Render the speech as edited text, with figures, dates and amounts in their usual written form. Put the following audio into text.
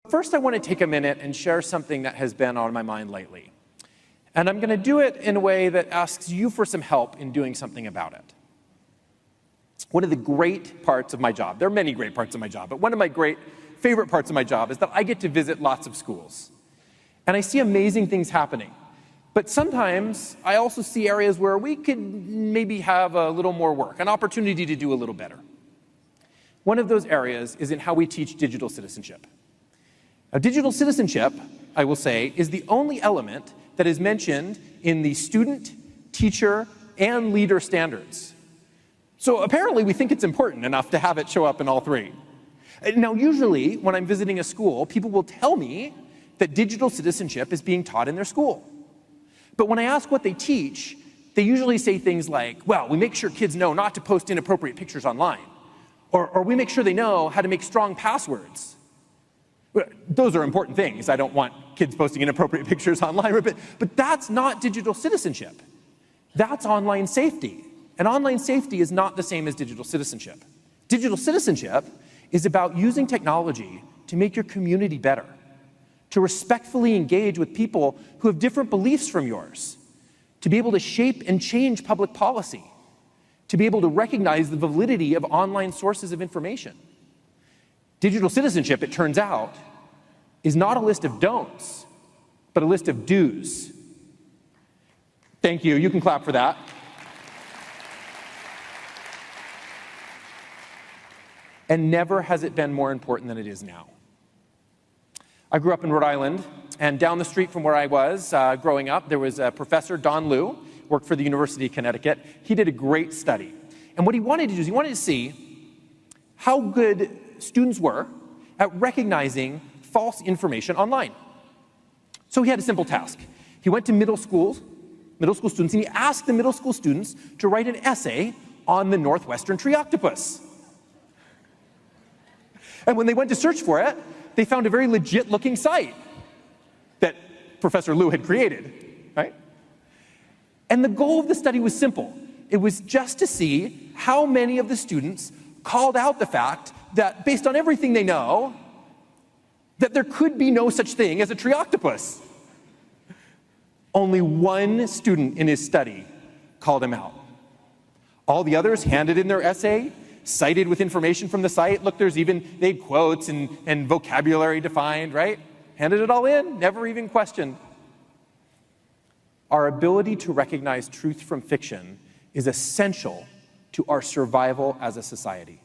first I want to take a minute and share something that has been on my mind lately. And I'm going to do it in a way that asks you for some help in doing something about it. One of the great parts of my job, there are many great parts of my job, but one of my great favorite parts of my job is that I get to visit lots of schools. And I see amazing things happening. But sometimes I also see areas where we could maybe have a little more work, an opportunity to do a little better. One of those areas is in how we teach digital citizenship. Now, digital citizenship, I will say, is the only element that is mentioned in the student, teacher, and leader standards. So apparently we think it's important enough to have it show up in all three. Now, usually when I'm visiting a school, people will tell me that digital citizenship is being taught in their school. But when I ask what they teach, they usually say things like, well, we make sure kids know not to post inappropriate pictures online. Or we make sure they know how to make strong passwords. Those are important things. I don't want kids posting inappropriate pictures online, but that's not digital citizenship. That's online safety. And online safety is not the same as digital citizenship. Digital citizenship is about using technology to make your community better, to respectfully engage with people who have different beliefs from yours, to be able to shape and change public policy, to be able to recognize the validity of online sources of information. Digital citizenship, it turns out, is not a list of don'ts, but a list of do's. Thank you. You can clap for that. And never has it been more important than it is now. I grew up in Rhode Island, and down the street from where I was growing up, there was a professor, Don Liu, worked for the University of Connecticut. He did a great study. And what he wanted to do is he wanted to see how good students were at recognizing false information online. So he had a simple task. He went to middle school students, and he asked the middle school students to write an essay on the northwestern tree octopus. And when they went to search for it, they found a very legit-looking site that Professor Liu had created, right? And the goal of the study was simple. It was just to see how many of the students called out the fact that, based on everything they know, that there could be no such thing as a tree octopus. Only one student in his study called him out. All the others handed in their essay, cited with information from the site. Look, they had quotes and vocabulary defined, right? Handed it all in, never even questioned. Our ability to recognize truth from fiction is essential to our survival as a society.